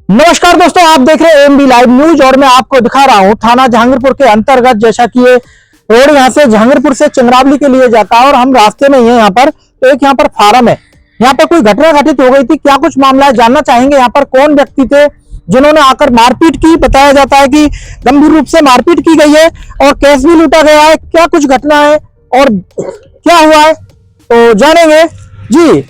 नमस्कार दोस्तों, आप देख रहे हैं एमबी लाइव न्यूज और मैं आपको दिखा रहा हूं थाना जहांगीरपुर के अंतर्गत। जैसा कि ये रोड यहां से जहांगीरपुर से चंद्रावली के लिए जाता है और हम रास्ते में ही हैं। यहाँ पर तो एक यहाँ पर फार्म है, यहाँ पर कोई घटना घटित हो गई थी। क्या कुछ मामला है जानना चाहेंगे। यहाँ पर कौन व्यक्ति थे जिन्होंने आकर मारपीट की। बताया जाता है कि गंभीर रूप से मारपीट की गई है और कैश भी लूटा गया है। क्या कुछ घटना है और क्या हुआ है तो जानेंगे जी।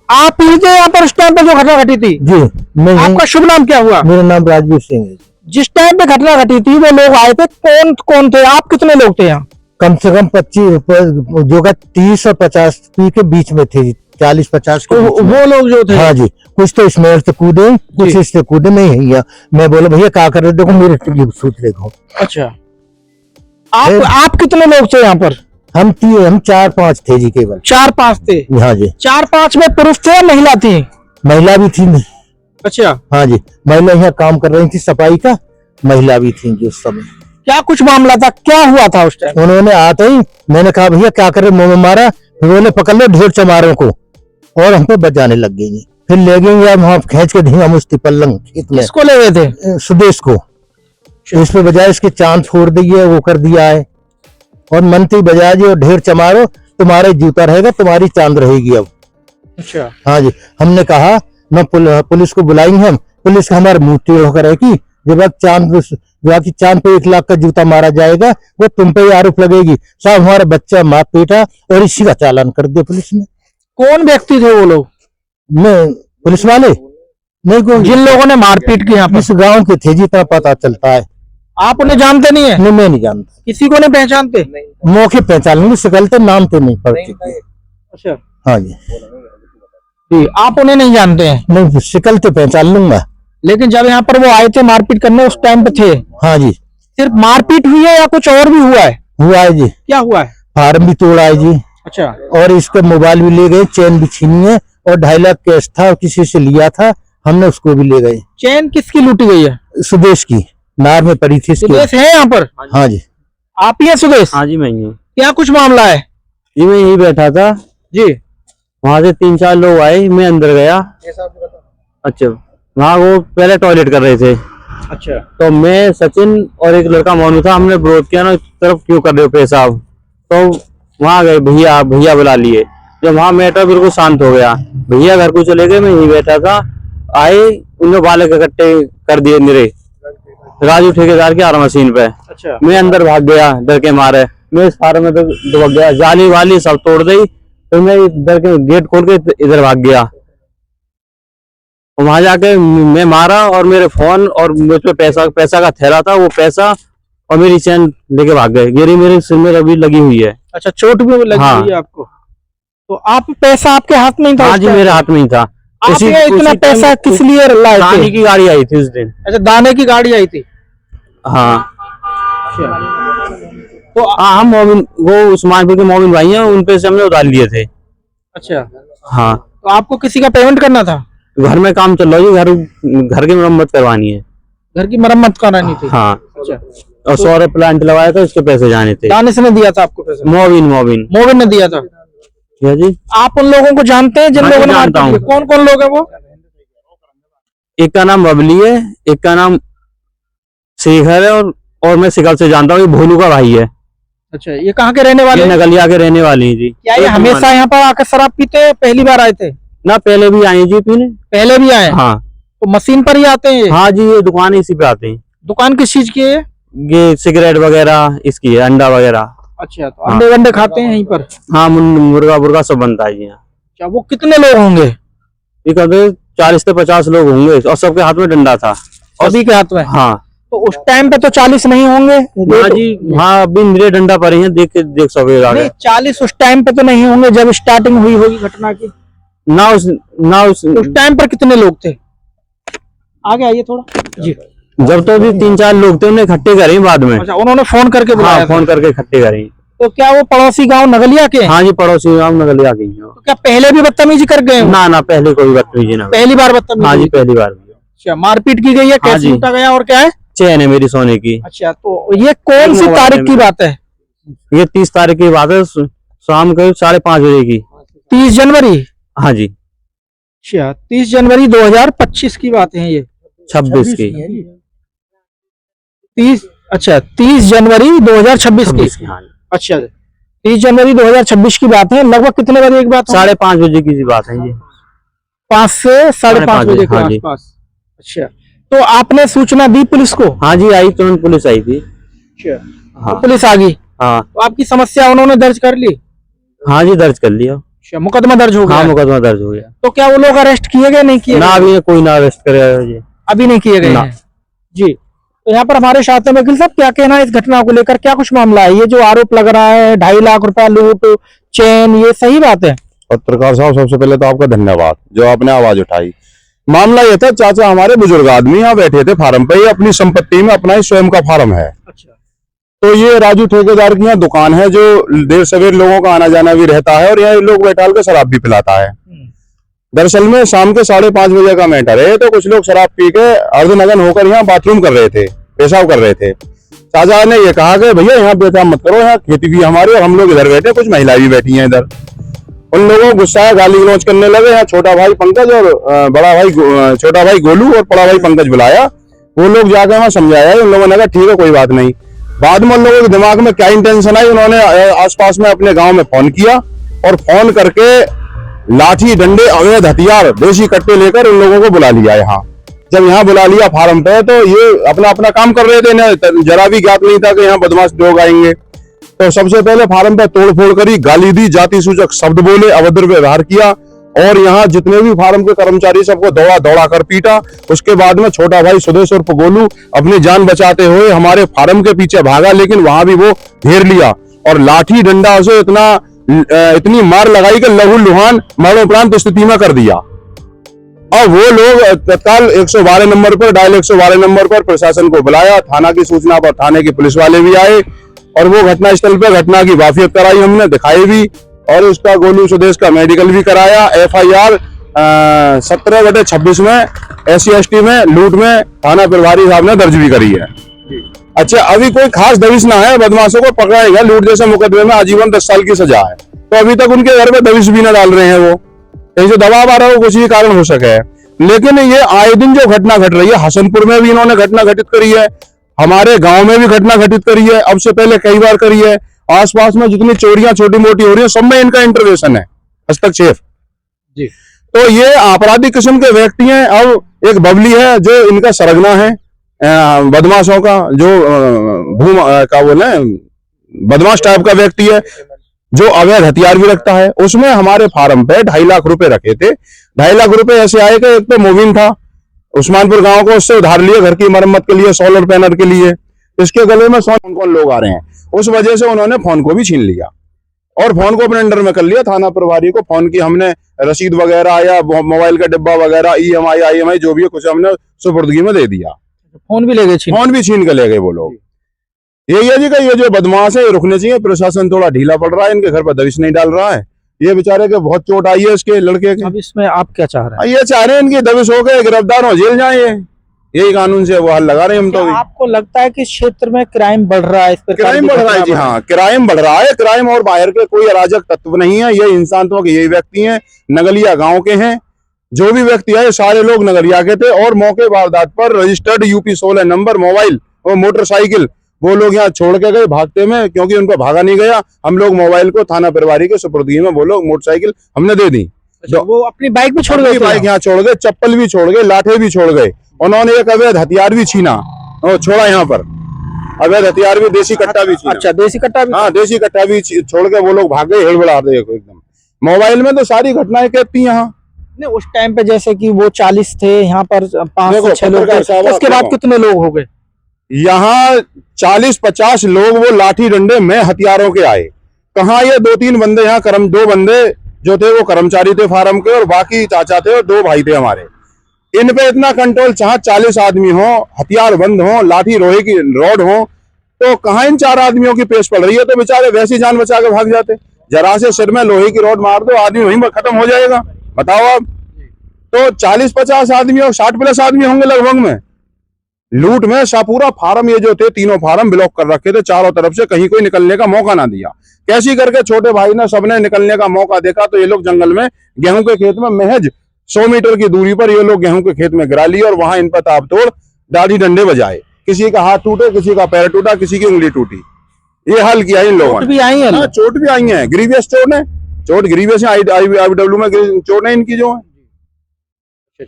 आप ही थे यहाँ पर उस टाइम पे जो घटना घटी थी? जी मैं। आपका शुभ नाम क्या हुआ? मेरा नाम राजवीर सिंह है। जिस टाइम पे घटना घटी थी वो लोग आए थे, कौन कौन थे? आप कितने लोग थे यहाँ? कम से कम 25 जो का 30 और 50 के बीच में थे, 40-50 के बीच में। वो लोग जो थे? हाँ जी, कुछ तो इसमें से कूदे, कुछ इससे कूदे नहीं है। मैं बोला भैया क्या कर रहे, देखो मेरे सूच देखो। अच्छा, आप कितने लोग थे यहाँ पर? हम 4-5 थे जी, केवल 4-5 थे। हाँ जी। 4-5 में पुरुष थे या महिला थी? महिला भी थी। अच्छा। हाँ जी, महिला यहाँ काम कर रही थी सफाई का, महिला भी थी जी उस समय। क्या कुछ मामला था, क्या हुआ था उस टाइम? उन्होंने आते ही मैंने कहा भैया क्या कर रहे, मुंह में मारा। फिर बोले पकड़ लो ढेर चमारों को, और हम पे बचाने लग गई। फिर ले गए वहां खींच के दी हम उस पल्लंग खेत में। किसको ले गए थे? सुदेश को। इस पे बजाय इसके चांद फोड़ दिए, वो कर दिया है। और मंत्री बजाय जो ढेर चमारो, तुम्हारे जूता रहेगा, तुम्हारी चांद रहेगी अब। अच्छा। हाँ जी, हमने कहा न पुलिस को बुलाएंगे हम। पुलिस का हमारे मुंह टेढ़ होकर है कि जब चांद पे 1 लाख का जूता मारा जाएगा, वो तुम पे ही आरोप लगेगी। साहब हमारा बच्चा माँ पेटा और इसी का चालान कर दिया पुलिस ने। कौन व्यक्ति थे वो लोग? मैं पुलिस वाले नहीं, को जिन लोगों ने मारपीट की यहाँ पर? इस गांव के थे, जितना पता चलता है। आप उन्हें जानते नहीं है? नहीं, मैं नहीं जानता। किसी को नहीं पहचानते? मौके पहचान लेंगे, शकल तो नाम तो नहीं पड़ती। अच्छा। हाँ जी, आप उन्हें नहीं जानते हैं? नहीं, शकल तो पहचान लूंगा। लेकिन जब यहाँ पर वो आए थे मारपीट करने, उस टाइम पे थे? हाँ जी। सिर्फ मारपीट हुई है या कुछ और भी हुआ है? हुआ है जी। क्या हुआ है? फार्म भी तोड़ा है जी। अच्छा। और इसका मोबाइल भी ले गए, चेन भी छीनी है, और 2.5 लाख कैश था, किसी से लिया था, हमने उसको भी ले गए। चेन किसकी लूटी गई है? सुदेश की, नार में पड़ी थी। सुदेश है यहाँ पर? हाँ जी। आप ही है सुदेश? हाँ जी, मैं ही हूँ। क्या कुछ मामला है जी? मैं यही बैठा था जी, वहां से 3-4 लोग आए, मैं अंदर गया। अच्छा, वहाँ वो पहले टॉयलेट कर रहे थे। अच्छा। तो मैं, सचिन और एक लड़का मोनू था, हमने विरोध किया ना, इस तरफ क्यों कर रहे हो पेशाब। तो वहां गए, भैया बुला लिए। जब वहां मैटर बिल्कुल शांत हो गया, भैया घर को चले गए, मैं यही बैठा था। आए, उन्होंने बालक इकट्ठे कर दिए मेरे, राजू ठेकेदार की आर मशीन पे। अच्छा। मैं अंदर भाग गया डर के मारे। मैं इस फार्म में तो दुबक गया, जाली वाली सब तोड़ दी। तो मैं इधर के गेट खोल के इधर भाग गया। वहां जाके मैं मारा और मेरे फोन और मुझ पे पैसा का थैला था, वो पैसा और मेरी चैन लेके भाग गए। गिरी मेरे सिर में अभी लगी हुई है। अच्छा, चोट भी लगी हुई है आपको? तो आप पैसा आपके हाथ में ही था? हाँ जी, मेरे हाथ में ही था। आप इतना पैसा किस लिए लाए थे? दाने की गाड़ी आई थी उस दिन। अच्छा, दाने की गाड़ी आई थी। हाँ। तो हम वो उस्मानपुर के मोमिन भाई हैं, उन पे से हमने उतार लिए थे। अच्छा। हाँ। तो आपको किसी का पेमेंट करना था? घर में काम चल रहा है जी, घर की मरम्मत करवानी है। घर की मरम्मत करानी थी? हाँ। अच्छा। और सौर प्लांट लगाया था, उसके पैसे जाने थे। दानिश ने दिया था आपको पैसा? मोबिन ने दिया था। क्या जी? आप उन लोगों को जानते हैं जिन हाँ, लोगों ने जानता हूँ। कौन कौन लोग हैं वो? एक का नाम बबली है, एक का नाम शेखर है, और मैं शिकल से जानता हूँ, ये भोलू का भाई है। अच्छा, ये कहाँ के रहने वाले? नगलिया के रहने वाले हैं जी। क्या ये हमेशा यहाँ पर आकर शराब पीते हैं? पहली बार आए थे? ना, पहले भी आए जी पीने। पहले भी आए? हाँ। तो मशीन पर ही आते हैं? हाँ जी, ये दुकान इसी पे आते हैं। दुकान किस चीज की है? ये सिगरेट वगैरह इसकी है, अंडा वगैरह। अच्छा, तो अंडे वंडे खाते हैं यहीं पर? हाँ, मुर्गा सब बनता है जी यहाँ। क्या वो कितने लोग होंगे? ये कहते 40 से 50 लोग होंगे, और सबके हाथ में डंडा था। सभी के हाथ में? हाँ। तो उस टाइम पे तो 40 नहीं होंगे? हाँ जी, हाँ, अभी मेरे डंडा पड़े हैं, देख सकेगा। नहीं, 40 उस टाइम पे तो नहीं होंगे जब स्टार्टिंग हुई होगी घटना की। उस टाइम पर कितने लोग थे? आगे आइए थोड़ा जी। जब तो भी 3-4 लोग थे, उन्हें इकट्ठे करे बाद में। अच्छा, उन्होंने फोन करके बुलाया? हाँ, फोन करके इकट्ठे करे। तो क्या वो पड़ोसी गांव नगलिया के? हाँ जी, पड़ोसी गांव नगलिया के। तो क्या पहले भी बदतमीजी कर गए? ना, पहले कोई बदतमीजी ना। पहली बार बदतमीजी? हाँ जी, पहली बार। अच्छा, मारपीट की गई है? कैसे लूटा गया और क्या है? चैन है मेरी सोने की। अच्छा, तो ये कौन सी तारीख की बात है? ये 30 तारीख की बात है, शाम को 5:30 बजे की। 30 जनवरी? हाँ जी। अच्छा, 30 जनवरी 2025 की बात है ये। 26 की 30 जनवरी 2026 की। 26 की, हाँ। अच्छा, 30 जनवरी 2026 की बात है। लगभग कितने बजे की बात है? 5:30 बजे की बात है ये। 5 से 5:30 बजे के हाँ जी। आसपास। अच्छा, तो आपने सूचना दी पुलिस को? हाँ जी, आई तुरंत पुलिस आई थी। अच्छा, हाँ तो पुलिस आ गई। हाँ तो आपकी समस्या उन्होंने दर्ज कर ली? हाँ जी, दर्ज कर लिया। अच्छा, मुकदमा दर्ज हो गया? हाँ, मुकदमा दर्ज हो गया। तो क्या वो लोग अरेस्ट किए गए, नहीं किए ना, गए? अभी कोई ना अरेस्ट करेगा जी। अभी नहीं किए गए ना। हैं जी। तो यहाँ पर हमारे साथ में वकील साहब, क्या कहना है इस घटना को लेकर? क्या कुछ मामला है? ये जो आरोप लग रहा है 2.5 लाख रुपया लूट, चेन, ये सही बात है? पत्रकार साहब, सबसे पहले तो आपका धन्यवाद जो आपने आवाज उठाई। मामला ये था, चाचा हमारे बुजुर्ग आदमी यहाँ बैठे थे फार्म पे, ये अपनी संपत्ति में अपना ही स्वयं का फार्म है। अच्छा, तो ये राजू ठेकेदार की यहाँ दुकान है जो देर सवेर लोगों का आना जाना भी रहता है और यहाँ लोग बैठाल के शराब भी पिलाता है। दरअसल में शाम के 5:30 बजे का मैटर है। तो कुछ लोग शराब पी के अर्धनग्न होकर यहाँ बाथरूम कर रहे थे, पेशाब कर रहे थे। चाचा ने ये कहा कि भैया यहाँ पेशाब मत करो, यहाँ खेती भी हमारी और हम लोग इधर बैठे, कुछ महिला भी बैठी हैं इधर। उन लोगों को गुस्सा है, गाली गलौज करने लगे। यहाँ छोटा भाई पंकज और छोटा भाई गोलू और बड़ा भाई पंकज बुलाया। वो लोग जाके वहाँ समझाया, उन लोगों ने कहा ठीक है कोई बात नहीं। बाद में उन लोगों के दिमाग में क्या इंटेंशन आई, उन्होंने आसपास में अपने गांव में फोन किया और फोन करके लाठी डंडे अवैध हथियार देसी कट्टे लेकर उन लोगों को बुला लिया। यहाँ जब यहाँ बुला लिया फार्म पे, तो ये अपना अपना काम कर रहे थे ना, जरा भी ज्ञात नहीं था कि यहाँ बदमाश लोग आएंगे। तो सबसे पहले फार्म पे तोड़फोड़ करी, गाली दी, जाति सूचक शब्द बोले, अभद्र व्यवहार किया और यहाँ जितने भी फार्म के कर्मचारी सबको दौड़ा दौड़ा कर पीटा। उसके बाद में छोटा भाई सुदेश उर्फ गोलू अपनी जान बचाते हुए हमारे फार्म के पीछे भागा, लेकिन वहां भी वो घेर लिया और लाठी डंडा से इतनी मार लगाई कि लहू लुहान मरणोपरांत स्थिति में कर दिया। और वो लोग तत्काल 112 नंबर पर डायल 112 नंबर पर प्रशासन को बुलाया। थाना की सूचना पर थाने के पुलिस वाले भी आए और वो घटनास्थल पर घटना की वाफियत कराई, हमने दिखाई भी और उसका गोलू सुदेश का मेडिकल भी कराया। FIR 17/26 में SC/ST में लूट में थाना प्रभारी साहब ने दर्ज भी करी है। अच्छा, अभी कोई खास दबिश ना है, बदमाशों को पकड़ाएगा। लूट जैसे मुकदमे में आजीवन 10 साल की सजा है। तो अभी तक उनके घर में दबिश भी ना डाल रहे हैं, वो कहीं से दबाव आ रहा हो, कुछ भी कारण हो सके। लेकिन ये आए दिन जो घटना घट रही है, हसनपुर में भी इन्होंने घटना घटित करी है, हमारे गांव में भी घटना घटित करी है, अब से पहले कई बार करी है। आसपास में जितनी चोरियां छोटी मोटी हो रही है, सब में इनका इंटरवेंशन है, हस्तक्षेप जी। तो ये आपराधिक किस्म के व्यक्ति हैं। अब एक बबली है जो इनका सरगना है, बदमाशों का, जो क्या बोले बदमाश टाइप का व्यक्ति है, जो अवैध हथियार भी रखता है। उसमें हमारे फार्म पे 2.5 लाख रुपए रखे थे। 2.5 लाख रुपए ऐसे आए कि एक तो मोबिन था उस्मानपुर गांव को, उससे उधार लिए घर की मरम्मत के लिए, सोलर पैनल के लिए। इसके गले में कौन लोग आ रहे हैं, उस वजह से उन्होंने फोन को भी छीन लिया और फोन को अपने अंडर में कर लिया। थाना प्रभारी को फोन की हमने रसीद वगैरह या मोबाइल का डिब्बा वगैरह, EMI IMI जो भी है कुछ हमने सुपुर्दगी में दे दिया। फोन भी ले गए, फोन भी छीन के ले गए वो लोग। यही है जी कि ये जो बदमाश है ये रुकने चाहिए। प्रशासन थोड़ा ढीला पड़ रहा है, इनके घर पर दबिश नहीं डाल रहा है। ये बेचारे के बहुत चोट आई है इसके लड़के के। अब इसमें आप क्या चाह रहे हैं? ये चाह रहे हैं इनकी दबिश हो गए, गिरफ्तार हो, जेल जाए। यही कानून से वो हल लगा रहे हैं हम तो। आपको लगता है कि क्षेत्र में क्राइम बढ़ रहा है? इस पर क्राइम बढ़ रहा है जी, हाँ क्राइम बढ़ रहा है। क्राइम और बाहर के कोई अराजक तत्व नहीं है, ये इंसान तो यही व्यक्ति हैं, नगलिया गांव के हैं। जो भी व्यक्ति है सारे लोग नगलिया के थे और मौके वारदात पर रजिस्टर्ड UP 16 नंबर मोबाइल और मोटरसाइकिल वो लोग यहाँ छोड़ के गए भागते में, क्योंकि उनको भागा नहीं गया। हम लोग मोबाइल को थाना प्रभारी के सुपुर्दगी में, वो लोग मोटरसाइकिल हमने दे दी। अच्छा, वो अपनी बाइक में छोड़ गए, बाइक यहाँ छोड़ गए, चप्पल भी छोड़ गए, लाठे भी छोड़ गए। उन्होंने एक अवैध हथियार भी छीना और छोड़ा यहाँ पर, अवैध हथियार भी, देसी कट्टा भी छीना। अच्छा, देसी कट्टा भी? हाँ, देसी कट्टा भी छोड़ के वो लोग भाग गए, हिड़बड़ा रहे एकदम। मोबाइल में तो सारी घटनाएं कहती हैं। यहाँ नहीं, उस टाइम पे जैसे कि वो 40 थे, यहाँ पर 5 से 6 लोग थे, उसके बाद कितने लोग हो गए? यहाँ 40-50 लोग वो लाठी डंडे में हथियारों के आए। कहाँ ये 2-3 बंदे यहाँ 2 बंदे जो थे वो कर्मचारी थे फार्म के और बाकी चाचा थे और 2 भाई थे हमारे। इन पे इतना कंट्रोल, चाहे 40 आदमी हो, हथियार बंद हो, लाठी लोहे की रॉड हो, तो कहाँ इन 4 आदमियों की पेश पड़ रही है? तो बेचारे वैसी जान बचा के भाग जाते। जरा से सिर में लोहे की रॉड मार दो, आदमी वहीं पर खत्म हो जाएगा। बताओ आप, तो 40-50 आदमी और 60+ आदमी होंगे लगभग में। लूट में पूरा फार्म, ये जो थे तीनों फार्म ब्लॉक कर रखे थे चारों तरफ से, कहीं कोई निकलने का मौका ना दिया। कैसी करके छोटे भाई ने सबने निकलने का मौका देखा तो ये लोग जंगल में गेहूं के खेत में महज 100 मीटर की दूरी पर ये लोग गेहूं के खेत में गिरा लिए और वहां इन पर ताबतोड़ दाढ़ी डंडे बजाए। किसी का हाथ टूटे, किसी का पैर टूटा, किसी की उंगली टूटी। ये हाल किया इन लोगों ने। भी आई है हाँ, चोट भी आई है, ग्रीवियस चोट है, चोट ग्रीवियस है, IBW में चोट है इनकी जो है।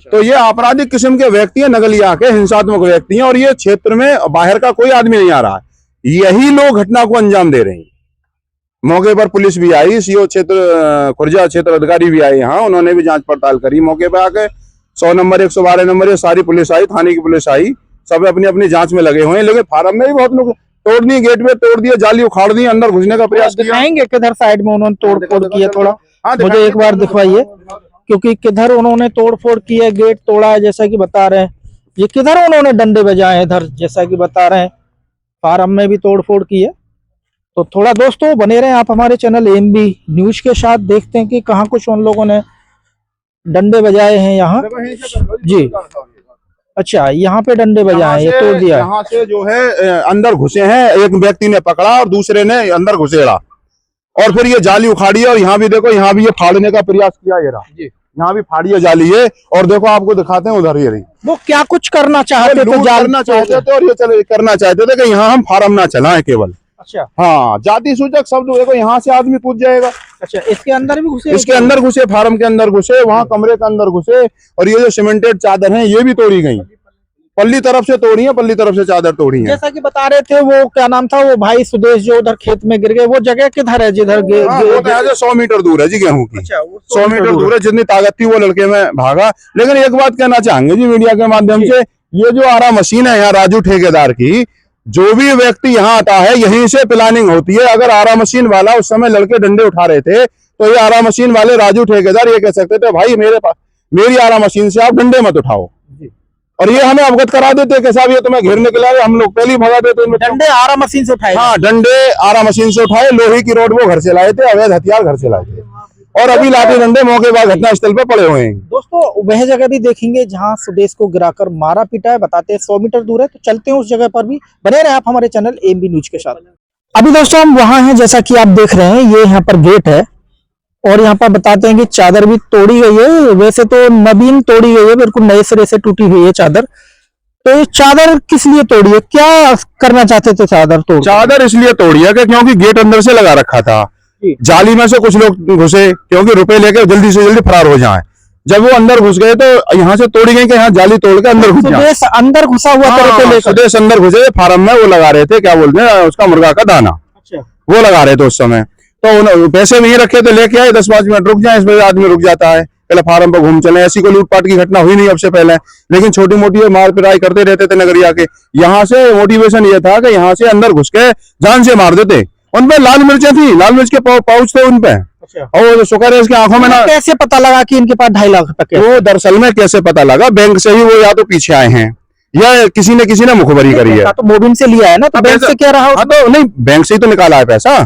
तो ये आपराधिक किस्म के व्यक्ति हैं, नगलिया के हिंसात्मक व्यक्ति हैं, और ये क्षेत्र में बाहर का कोई आदमी नहीं आ रहा है। यही लोग घटना को अंजाम दे रहे हैं। मौके पर पुलिस भी आई, CO क्षेत्र खुर्जा क्षेत्र अधिकारी भी आए यहाँ, उन्होंने भी जांच पड़ताल करी। मौके पर आके 100 नंबर 112 नंबर ये सारी पुलिस आई, थाने की पुलिस आई, सब अपनी अपनी जांच में लगे हुए हैं। लेकिन फार्म में भी बहुत लोग तोड़ दिए, गेट में तोड़ दिए, जाली उखाड़ दी, अंदर घुसने का प्रयास किया। दिखाएंगे किधर साइड में उन्होंने तोड़ फोड़ किया, थोड़ा मुझे एक बार दिखवाइए, क्योंकि किधर उन्होंने तोड़ फोड़ की है, गेट तोड़ा है जैसा कि बता रहे हैं। ये किधर उन्होंने डंडे बजाए हैं, इधर जैसा कि बता रहे हैं। फार्म में भी तोड़ फोड़ की है। तो थोड़ा दोस्तों बने रहे आप हमारे चैनल AMB न्यूज के साथ, देखते हैं कि कहाँ कुछ उन लोगों ने डंडे बजाए हैं यहाँ। जी अच्छा, यहाँ पे डंडे बजाए, ये तोड़ दिया। यहाँ से जो है अंदर घुसे हैं, एक व्यक्ति ने पकड़ा और दूसरे ने अंदर घुसेड़ा, और फिर ये जाली उखाड़ी है। और यहाँ भी देखो, यहाँ भी ये फाड़ने का प्रयास किया, ये रहा, यहाँ भी फाड़ी है जाली है। और देखो आपको दिखाते हैं उधर, ये रही। वो क्या कुछ करना चाहते थे, करना चाहते थे, और ये चले करना चाहते थे कि यहाँ हम फार्म ना चलाएं केवल। अच्छा हाँ, जाति सूचक शब्द देखो, यहाँ से आदमी पूछ जाएगा। अच्छा, इसके अंदर भी घुसे, इसके अंदर घुसे, फार्म के अंदर घुसे, वहाँ कमरे के अंदर घुसे। और ये जो सीमेंटेड चादर है ये भी तोड़ी गई, पल्ली तरफ से तोड़ी है, पल्ली तरफ से चादर तोड़ी है। जैसा कि बता रहे थे, वो क्या नाम था वो भाई सुदेश जो उधर खेत में गिर गए, वो जगह किधर है जिधर वो 100 मीटर दूर है जी गेहूं की। अच्छा, 100 मीटर दूर है। जितनी ताकत थी वो लड़के में भागा। लेकिन एक बात कहना चाहेंगे जी मीडिया के माध्यम से, ये जो आरा मशीन है यहाँ राजू ठेकेदार की, जो भी व्यक्ति यहाँ आता है यहीं से प्लानिंग होती है। अगर आरा मशीन वाला उस समय लड़के डंडे उठा रहे थे, तो ये आरा मशीन वाले राजू ठेकेदार ये कह सकते थे, भाई मेरी आरा मशीन से आप डंडे मत उठाओ, और ये हमें अवगत करा देते कि साहब ये तुम्हें घेरने के लिए, हम लोग पहले ही भगा देते। डंडे आरा मशीन से उठाए। हाँ, डंडे आरा मशीन से उठाए, लोहे की रोड वो घर से लाए थे, अवैध हथियार घर से लाए थे, और अभी लाठी डंडे मौके बाद घटना स्थल पे पड़े हुए हैं। दोस्तों वह जगह भी देखेंगे जहां सुदेश को गिराकर मारा पीटा है, बताते हैं 100 मीटर दूर है, तो चलते हैं उस जगह पर भी। बने रहे आप हमारे चैनल AMB न्यूज के साथ। अभी दोस्तों हम वहां हैं, जैसा कि आप देख रहे हैं, ये यहाँ पर गेट है, और यहाँ पर बताते हैं कि चादर भी तोड़ी गई है। वैसे तो नवीन तोड़ी गई है, बिल्कुल नए सिरे से टूटी हुई है चादर। तो ये चादर किस लिए तोड़ी है, क्या करना चाहते थे चादर तोड़? चादर इसलिए तोड़ी है कि क्योंकि गेट अंदर से लगा रखा था, जाली में से कुछ लोग घुसे, क्योंकि रुपए लेके जल्दी से जल्दी फरार हो जाएं। जब वो अंदर घुस गए तो यहाँ से तोड़ी गई कि यहाँ जाली तोड़ के अंदर घुस जाए। सुदेश अंदर घुसा हुआ था रुपए लेकर। सुदेश अंदर घुसे, फार्म में वो लगा रहे थे, क्या बोलते हैं उसका, मुर्गा का दाना। अच्छा, वो लगा रहे थे उस समय। तो पैसे नहीं रखे थे, लेके आए, 10-5 मिनट रुक जाए, इस वजह आदमी रुक जाता है, पहले फार्म पर घूम चले। ऐसी कोई लूटपाट की घटना हुई नहीं अब से पहले, लेकिन छोटी मोटी मार पिटाई करते रहते थे नगरिया के। यहाँ से मोटिवेशन ये था कि यहाँ से अंदर घुस के जान से मार देते। उनपे लाल मिर्चें थी, लाल मिर्च के पाउच थे उनपे। अच्छा। और शुक्र है इसकी आंखों में ना। कैसे पता लगा कि इनके पास 2.5 लाख रुपए? वो दरअसल में कैसे पता लगा, बैंक से ही वो या तो पीछे आए हैं या किसी ने मुखबरी करी है। तो मोबिन से लिया है ना, तो बैंक से क्या रहा? हाँ, तो नहीं, बैंक से ही तो निकाला है पैसा।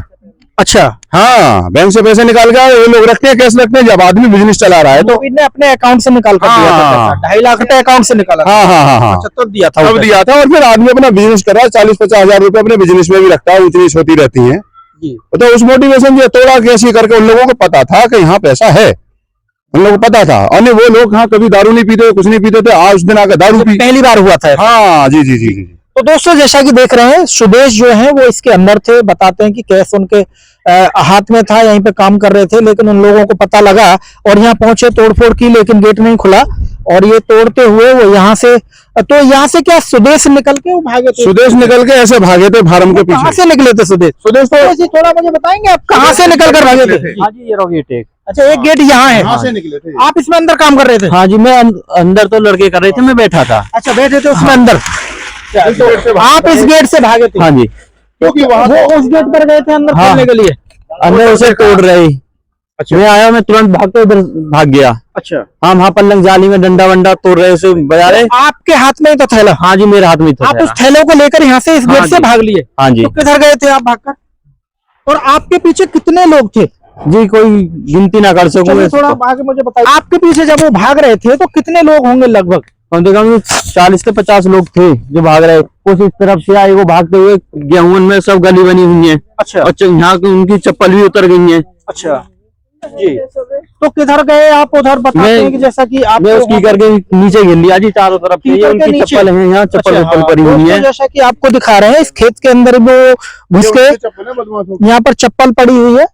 अच्छा, हाँ, बैंक से पैसे निकाल के ये लोग रखते हैं, कैश रखते हैं। जब आदमी बिजनेस चला रहा है तो ने अपने अकाउंट से निकाल कर दिया था पैसा, 2.5 लाख रुपए अकाउंट से निकाला। हाँ, तब दिया था, तब दिया था। और फिर आदमी अपना बिजनेस कर रहा है, 40-50 हजार रुपए अपने बिजनेस में भी रखता है, ऊंच नीच होती रहती है। तो उस मोटिवेशन से तोड़ा कैसी करके उन लोगों को पता था कि यहाँ पैसा है, उन लोगों को पता था। और वो लोग हाँ कभी दारू नहीं पीते, कुछ नहीं पीते थे, आज उस दिन आकर दारू पी, पहली बार हुआ था। हाँ जी जी जी जी। तो दोस्तों जैसा कि देख रहे हैं, सुदेश जो है वो इसके अंदर थे। बताते हैं कि कैश उनके हाथ में था, यहीं पे काम कर रहे थे, लेकिन उन लोगों को पता लगा और यहाँ पहुंचे, तोड़फोड़ की, लेकिन गेट नहीं खुला। और ये तोड़ते हुए वो यहाँ से, तो यहाँ से क्या सुदेश निकल के वो भागे थे? सुदेश निकल के ऐसे भागे थे फार्म के पीछे। कहाँ से निकले थे सुदेश? सुदेश तो थोड़ा मुझे बताएंगे आप कहाँ से निकल कर भागे थे? हाँ जी, ये रहो गेट एक। अच्छा, एक गेट यहाँ है, यहाँ से निकले थे। आप इसमें अंदर काम कर रहे थे? हाँ जी, मैं अंदर तो लड़के कर रहे थे, मैं बैठा था। अच्छा, बैठे थे उसमें अंदर। तो आप इस गेट से भागे थे? हाँ जी, क्योंकि वहां वो उस गेट पर गए थे अंदर खोलने के लिए? अंदर उसे तोड़ रहे। अच्छा, मैं आया, मैं तुरंत भाग के उधर भाग गया। अच्छा, हाँ, वहाँ पल्लंग जाली में डंडा वंडा तोड़ रहे, उसे बजा रहे। आपके हाथ में ही तो थैला? हाँ जी, मेरे हाथ में था। आप उस थैले को लेकर यहाँ से इस गेट से भाग लिए? हाँ जी। तो किधर गए थे आप भागकर? और आपके पीछे कितने लोग थे जी? कोई गिनती ना कर सकूं। थोड़ा आगे मुझे बताइए, आपके पीछे जब वो भाग रहे थे तो कितने लोग होंगे लगभग? कम से कम 40 से 50 लोग थे जो भाग रहे। कुछ इस तरफ से आए, वो भागते हुए गेहूं में सब गली बनी हुई है। अच्छा, और यहाँ उनकी चप्पल भी उतर गई है। अच्छा, जी। तो किधर गए आप? उधर बताते हैं कि जैसा कि आप मैं उसकी करके नीचे गिर लिया जी चारों तरफ से। ये कीकर के उनकी नीचे? चप्पल है, यहाँ चप्पल अच्छा, उप्पल हाँ, पड़ी हुई दोस्तों, है। जैसा कि आपको दिखा रहे हैं इस खेत के अंदर वो घुस के यहाँ पर चप्पल पड़ी हुई है,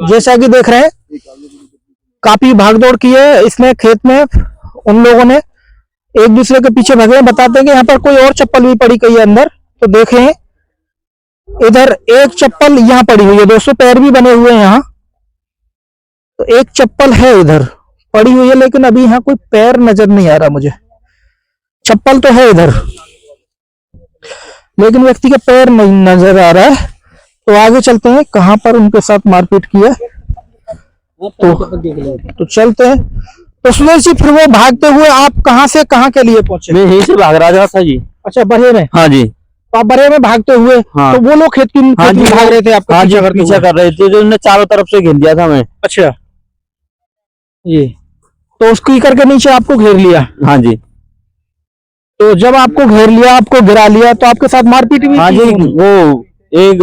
जैसा कि देख रहे हैं। काफी भागदौड़ की है इसने खेत में, उन लोगों ने एक दूसरे के पीछे भगे हैं। बताते हैं कि यहाँ पर कोई और चप्पल भी पड़ी गई है अंदर। तो देखें, इधर एक चप्पल यहाँ पड़ी हुई है दोस्तों, पैर भी बने हुए हैं यहाँ। तो एक चप्पल है इधर पड़ी हुई है, लेकिन अभी यहाँ कोई पैर नजर नहीं आ रहा मुझे। चप्पल तो है इधर, लेकिन व्यक्ति का पैर नहीं नजर आ रहा है। तो आगे चलते हैं, कहां पर उनके साथ मारपीट की है तो चलते हैं। तो सुरेश जी, फिर वो भागते हुए आप कहां से कहां के लिए पहुंचे? मैं यहीं से भाग रहा था जी। अच्छा, बरहे में? हाँ जी। तो आप बरहे में भागते हुए, हाँ। तो वो लोग खेत में भाग रहे थे आपको हाँ जी, पीछा कर रहे थे, जो उन्होंने चारों तरफ से घेर दिया था मैं। अच्छा, ये तो उसकी करके नीचे आपको घेर लिया? हाँ जी। तो जब आपको घेर लिया, आपको गिरा लिया, तो आपके साथ मारपीट भी हाँ की? जी, वो एक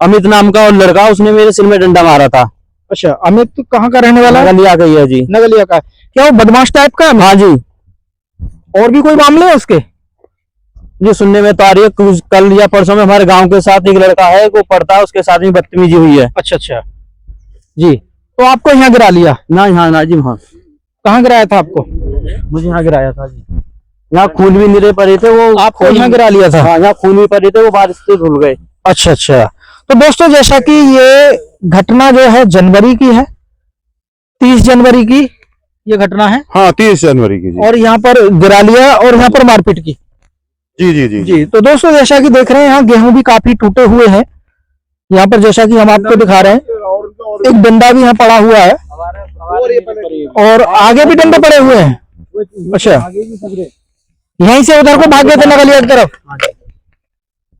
अमित नाम का और लड़का, उसने मेरे सिर में डंडा मारा था। अच्छा, अमित तो कहाँ का रहने वाला है? नगलिया का ही है जी। नगलिया का? क्या वो बदमाश टाइप का है? हाँ जी। और भी कोई मामले है उसके? जो सुनने में तो आ रही है, कल या परसों में हमारे गांव के साथ एक लड़का है, वो पढ़ता है, उसके साथ में बदतमीजी हुई है। अच्छा अच्छा जी। तो आपको यहाँ गिरा लिया? ना जी, हाँ। कहाँ गिराया था आपको? मुझे यहाँ गिराया था जी। यहाँ खून भी निरे पड़े थे, वो आपको यहाँ गिरा लिया था? हाँ, यहाँ खून भी पड़े थे, वो बारिश से धुल गए। अच्छा अच्छा। तो दोस्तों, जैसा कि ये घटना जो है जनवरी की है, 30 जनवरी की ये घटना है। हाँ, 30 जनवरी की जी। और यहाँ पर गिरा लिया और यहाँ पर मारपीट की। जी जी जी जी। तो दोस्तों, जैसा कि देख रहे हैं, यहाँ गेहूं भी काफी टूटे हुए हैं। यहाँ पर जैसा कि हम आपको दिखा रहे हैं, एक डंडा भी यहाँ पड़ा हुआ है और आगे भी डंडे पड़े हुए हैं। अच्छा, यहीं से उधर को भाग गए थे नगलिया की तरफ?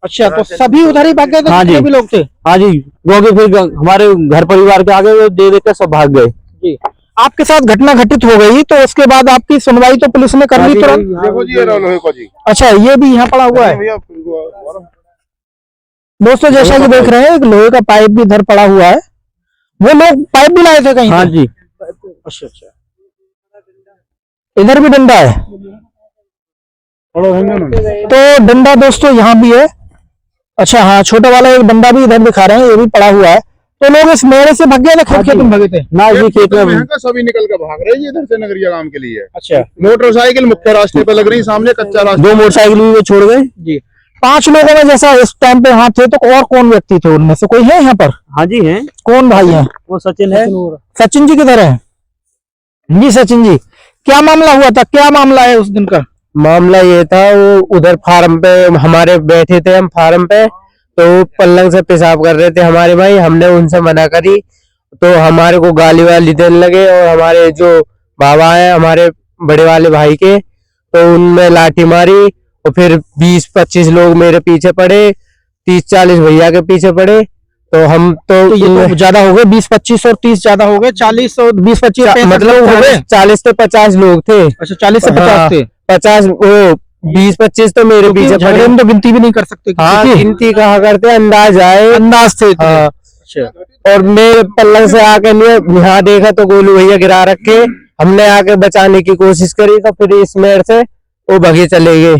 अच्छा, तो सभी उधर ही भाग गए थे? हाँ जी। जितने भी लोग थे? हाँ जी, क्योंकि फिर हमारे घर परिवार के आगे वो दे देकर सब भाग गए। जी। आपके साथ घटना घटित हो गई, तो उसके बाद आपकी सुनवाई तो पुलिस ने कर ली तुरंत? देखो जी, ये लोहे को जी। अच्छा, ये भी यहाँ पड़ा हुआ है? दोस्तों, जैसा कि देख रहे हैं, एक लोहे का पाइप भी इधर पड़ा हुआ है। वो लोग पाइप भी लाए थे कहीं? हाँ जी। अच्छा अच्छा। इधर भी डंडा है? तो डंडा दोस्तों यहाँ भी है। अच्छा, हाँ, छोटा वाला एक डंडा भी इधर दिखा रहे हैं, ये भी पड़ा हुआ है। तो लोग इस मेले से भाग गए थे? खेत में भागे थे? ना जी, खेत में सभी निकल कर भाग रहे हैं इधर से नगरिया गांव के लिए। अच्छा। मोटरसाइकिल मुख्य रास्ते पर लग रही, सामने कच्चा रास्ता। 2 मोटरसाइकिल भी वो छोड़ गए जी। 5 लोगों में जैसा इस टाइम पे वहां थे, तो और कौन व्यक्ति थे उनमें से? कोई है यहाँ पर? हाँ जी, हैं। कौन भाई हैं? वो सचिन है। सचिन जी किधर है? जी, सचिन जी, क्या मामला हुआ था? क्या मामला है उस दिन का? मामला ये था, वो उधर फार्म पे हमारे बैठे थे, हम फार्म पे, तो पलंग से पेशाब कर रहे थे हमारे भाई। हमने उनसे मना करी, तो हमारे को गाली वाली देने लगे। और हमारे जो बाबा है हमारे बड़े वाले भाई के, तो उनमें लाठी मारी। और फिर 20-25 लोग मेरे पीछे पड़े, 30-40 भैया के पीछे पड़े। तो हम तो ये तो ज्यादा हो गए, 20-25 और 30 ज्यादा हो गए, 40 और 20-25 मतलब हो गए। 40 से 50 लोग थे। अच्छा, 40 से 50 हाँ, थे? 50 वो 20-25 तो मेरे पीछे झगड़े पड़े। में तो गिनती भी नहीं कर सकते किसी हाँ, की। गिनती कहा करते, अंदाज आए, अंदाज थे इतने। हाँ। अच्छा। और मैं पलंग से आके यहाँ देखा तो गोलू भैया गिरा रखे। हमने आके बचाने की कोशिश करी, तो फिर इस मेर से वो भगे चले गए।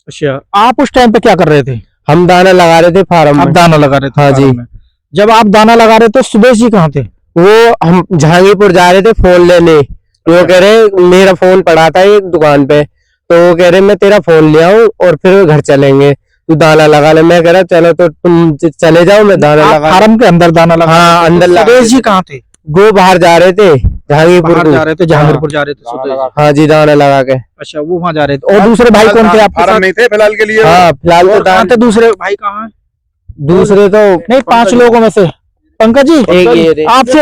अच्छा, आप उस टाइम पे क्या कर रहे थे? हम दाना लगा रहे थे फार्म आप में। दाना लगा रहे थे? हाँ जी। फार्म में। जब आप दाना लगा रहे थे, सुदेश जी कहाँ थे? वो हम जहांगीरपुर जा रहे थे फोन लेने। वो कह रहे मेरा फोन पड़ा था एक दुकान पे, तो वो कह रहे मैं तेरा फोन ले आऊं और फिर घर चलेंगे, तू दाना लगा ले। मैं कह रहा चलो, तो तुम चले जाओ, मैं दाना लगा। फार्म के अंदर दाना लगा? हाँ, अंदर लगा। सुदेश जी कहाँ थे? वो बाहर जा रहे थे, जहांगीरपुर बाहर को। जा रहे थे, जहांगीरपुर जा रहे थे सुदेश जी। हाँ जी, दाना लगा के। अच्छा, वो वहां जा रहे थे। और दूसरे भाई कौन थे आपके फार्म साथ? नहीं थे फिलहाल के लिए। हाँ, फिलहाल तो कहाँ थे दूसरे भाई? कहाँ है? दूसरे तो नहीं, 5 लोगों में से पंकज जी, एक ये थे। आपसे?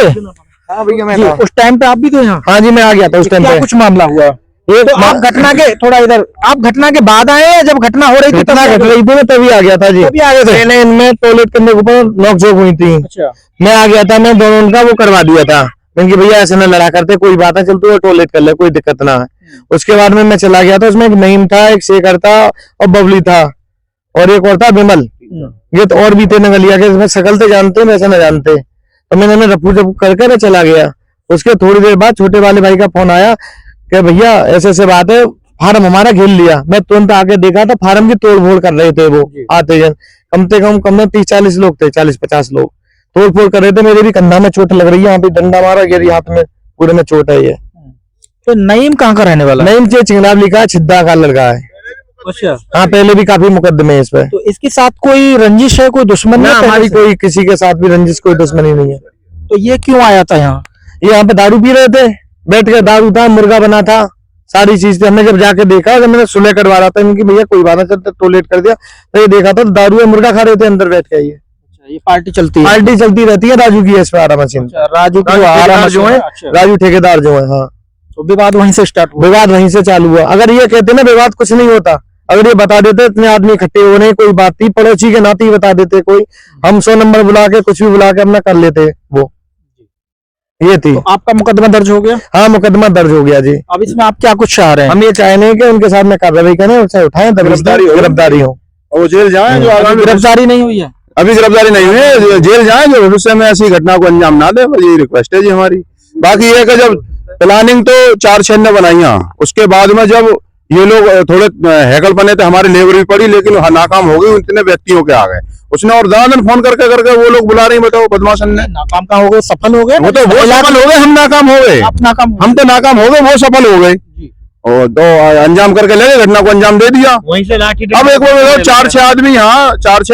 हाँ भैया, मैं जी, था। उस टाइम पे आप भी थे यहाँ? हाँ जी, मैं आ गया था उस टाइम क्या पे। कुछ मामला हुआ? ये तो आप घटना के थोड़ा इधर, आप घटना के बाद आए या जब घटना हो रही थी? घटना घट रही थी, मैं तभी आ गया था जी। तभी आ गए थे? पहले इनमें टॉयलेट करने के ऊपर नोक-झोंक हुई थी। अच्छा। मैं आ गया था, मैं दोनों उनका वो करवा दिया था। मैंने कि भैया ऐसे ना लड़ा करते, कोई बात है, चल तू टॉयलेट कर ले, कोई दिक्कत ना है। उसके बाद में मैं चला गया था। उसमें एक नईम था, एक शेखर था और बबली था, और एक और था विमल। ये तो और भी थे नगलिया के, इसमें शकल तो जानते हैं, वैसे ना जानते। तो मैंने रफू जब करके मैं चला गया। उसके थोड़ी देर बाद छोटे वाले भाई का फोन आया कि भैया ऐसे ऐसे बात है, फार्म हमारा घेर लिया। मैं तुरंत आके देखा तो फार्म की तोड़ फोड़ कर रहे थे वो आते जन, कम से कम 30-40 लोग थे, 40-50 लोग तोड़ फोड़ कर रहे थे। मेरे भी कंधा में चोट लग रही है, यहाँ पे डंडा मारा, गिरी हाथ में, पूरे में चोट है। ये तो नईम कहाँ का रहने वाला? नईम से चिंगरावली का छिद्दा का लड़का है। अच्छा, हाँ, पहले भी काफी मुकदमे हैं इस पे। तो इसके साथ कोई रंजिश है, कोई दुश्मनी ना, है पहले हमारी से? कोई किसी के साथ भी रंजिश, कोई दुश्मनी नहीं है। तो ये क्यों आया था यहाँ? ये यहाँ पे दारू पी रहे थे, बैठ के दारू था, मुर्गा बना था, सारी चीज थी। हमने जब जाके देखा, जब मैंने सुलह करवा रहा था इनकी, भैया कोई बात नहीं चलता, तो लेट कर दिया, तो ये देखा तो दारू और मुर्गा खा रहे थे अंदर बैठ के। ये पार्टी चलती है? पार्टी चलती रहती है राजू की, इस पे आरा मशीन। अच्छा, राजू की ठेकेदार जो है, राजू ठेकेदार जो है। हाँ, तो विवाद वहीं से स्टार्ट हुआ? विवाद वहीं से चालू हुआ। अगर ये कहते ना विवाद कुछ नहीं होता, अगर ये बता देते इतने आदमी इकट्ठे हो रहे हैं, कोई बात थी, पड़ोसी के नाते ही बता देते, कोई हम 100 नंबर बुला के कुछ भी बुला के अपना कर लेते वो। ये थी। तो आपका मुकदमा दर्ज हो गया? हाँ, मुकदमा दर्ज हो गया जी। अब इसमें आप क्या कुछ चाह रहे हैं? हम ये चाह रहे हैं कि उनके साथ में कार्रवाई करें, उसे उठाएं, गिरफ्तारी हो। और वो जेल जाए, जो आगामी गिरफ्तारी नहीं हुई है? अभी गिरफ्तारी नहीं हुई है, जेल जाए, जो भविष्य में ऐसी घटना को अंजाम ना दे, बस ये रिक्वेस्ट है जी हमारी। बाकी ये है कि जब प्लानिंग तो 4-6 ने बनाई, उसके बाद में जब ये लोग थोड़े हैकल बने थे, हमारी लेबर भी पड़ी, लेकिन नाकाम हो गई, इतने व्यक्तियों के आ गए। उसने और दादन फोन करके वो लोग बुला रही, बताओ बदमाशन ने। नाकाम कहाँ हो गए, सफल हो गए? वो तो वो सफल हो गए, हम नाकाम हो गए। आप नाकाम हो हम तो नाकाम हो गए, वो सफल हो गए। और तो अंजाम करके ले गए, घटना को अंजाम दे दिया। वहीं से लाठी अब एक वो 4-6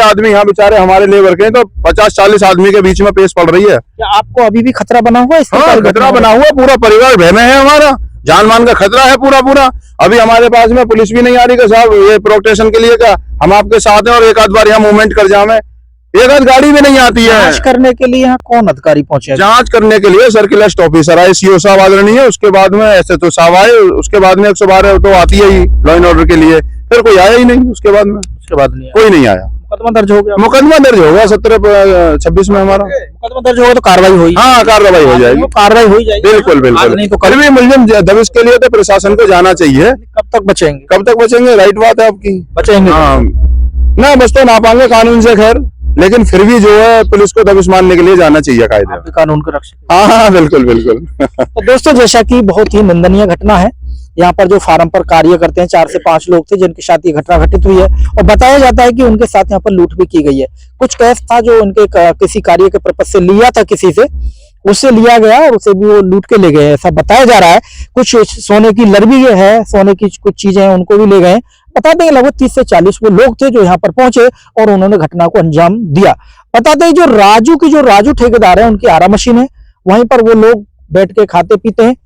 आदमी यहाँ बेचारे हमारे लेबर के, तो 50-40 आदमी के बीच में पेश पड़ रही है। क्या आपको अभी भी खतरा बना हुआ है? हाँ, खतरा बना हुआ, पूरा परिवार भय में है, हमारा जान मान का खतरा है पूरा। अभी हमारे पास में पुलिस भी नहीं आ रही कि साहब ये प्रोटेक्शन के लिए क्या हम आपके साथ हैं, और एक आध बार यहाँ मूवमेंट कर जावे, एक आध गाड़ी भी नहीं आती है। जांच करने के लिए यहाँ कौन अधिकारी पहुंचे? जांच करने के लिए सर्किलस्ट ऑफिसर आए, सीओ साहब आदरणीय है, उसके बाद में SHO साहब आए, उसके बाद में 112 तो आती है ही लॉ एंड ऑर्डर के लिए, फिर कोई आया ही नहीं। उसके बाद में कोई नहीं आया। मुकदमा दर्ज हो गया? मुकदमा दर्ज हो गया 17-26 में हमारा मुकदमा दर्ज होगा तो कार्रवाई हुई? हाँ, कार्रवाई हो जाएगी, कार्रवाई हो जाएगी। बिल्कुल बिल्कुल। नहीं तो कल भी मुलजिम दबिश के लिए तो प्रशासन को जाना चाहिए। कब तक बचेंगे? कब तक बचेंगे? राइट बात है आपकी, बचेंगे। हाँ, ना बच तो ना पाएंगे कानून से, खैर, लेकिन फिर भी जो है पुलिस को दबिश मानने के लिए जाना चाहिए कायदे में। कानून को रक्षक। हाँ, बिल्कुल बिल्कुल। तो दोस्तों, जैसा कि बहुत ही निंदनीय घटना है, यहाँ पर जो फार्म पर कार्य करते हैं 4 से 5 लोग थे जिनके साथ ये घटना घटित हुई है, और बताया जाता है कि उनके साथ यहाँ पर लूट भी की गई है। कुछ कैश था जो उनके किसी कार्य के पर्पज से लिया था, किसी से उससे लिया गया और उसे भी वो लूट के ले गए, ऐसा बताया जा रहा है। कुछ सोने की लर भी है, सोने की कुछ चीजें हैं, उनको भी ले गए। बताते हैं लगभग 30 से 40 वो लोग थे जो यहाँ पर पहुंचे और उन्होंने घटना को अंजाम दिया। बताते हैं जो राजू ठेकेदार है, उनकी आरा मशीन है, वहीं पर वो लोग बैठ के खाते पीते हैं,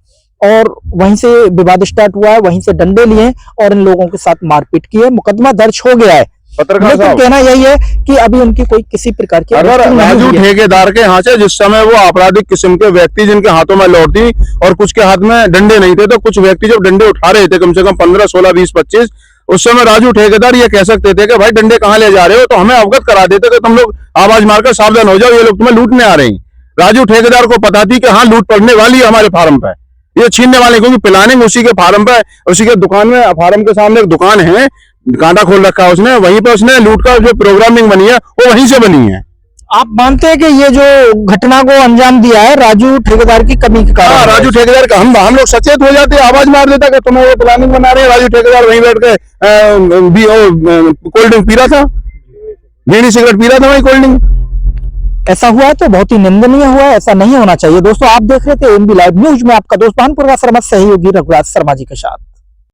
और वहीं से विवाद स्टार्ट हुआ है, वहीं से डंडे लिए और इन लोगों के साथ मारपीट की है। मुकदमा दर्ज हो गया है, पत्रकार लेकिन साहब, कहना यही है कि अभी उनकी कोई किसी प्रकार की अगर अरेस्ट नहीं राजू हुई है। ठेकेदार के यहाँ से जिस समय वो आपराधिक किस्म के व्यक्ति जिनके हाथों में लौट थी और कुछ के हाथ में डंडे नहीं थे, तो कुछ व्यक्ति जब डंडे उठा रहे थे, कम से कम 15, 16, 20, 25, उस समय राजू ठेकेदार ये कह सकते थे कि भाई डंडे कहाँ ले जा रहे हो, तो हमें अवगत करा देते कि तुम लोग आवाज मारकर सावधान हो जाओ, ये लोग तुम्हें लूटने आ रहे हैं। राजू ठेकेदार को पता थी कि हाँ, लूट पड़ने वाली है हमारे फार्म पे, ये छीनने वाले, क्योंकि प्लानिंग उसी के फार्म पे, उसी के दुकान में, फार्म के सामने एक दुकान है, कांटा खोल रखा है उसने, वहीं पे उसने लूट का जो प्रोग्रामिंग बनी है वो वहीं से बनी है। आप मानते हैं कि ये जो घटना को अंजाम दिया है राजू ठेकेदार की कमी के कारण? हाँ, राजू ठेकेदार का हम लोग सचेत हो जाते, आवाज मार देता कि तुम्हें वो प्लानिंग बना रहे हैं। राजू ठेकेदार वहीं बैठ के कोल्ड ड्रिंक पी रहा था, बीड़ी सिगरेट पी रहा था वहीं कोल्ड ड्रिंक। ऐसा हुआ है तो बहुत ही निंदनीय हुआ है, ऐसा नहीं होना चाहिए। दोस्तों, आप देख रहे थे एएनबी लाइव न्यूज में आपका दोस्त भानपुर का सहयोगी रघुराज शर्मा जी के साथ।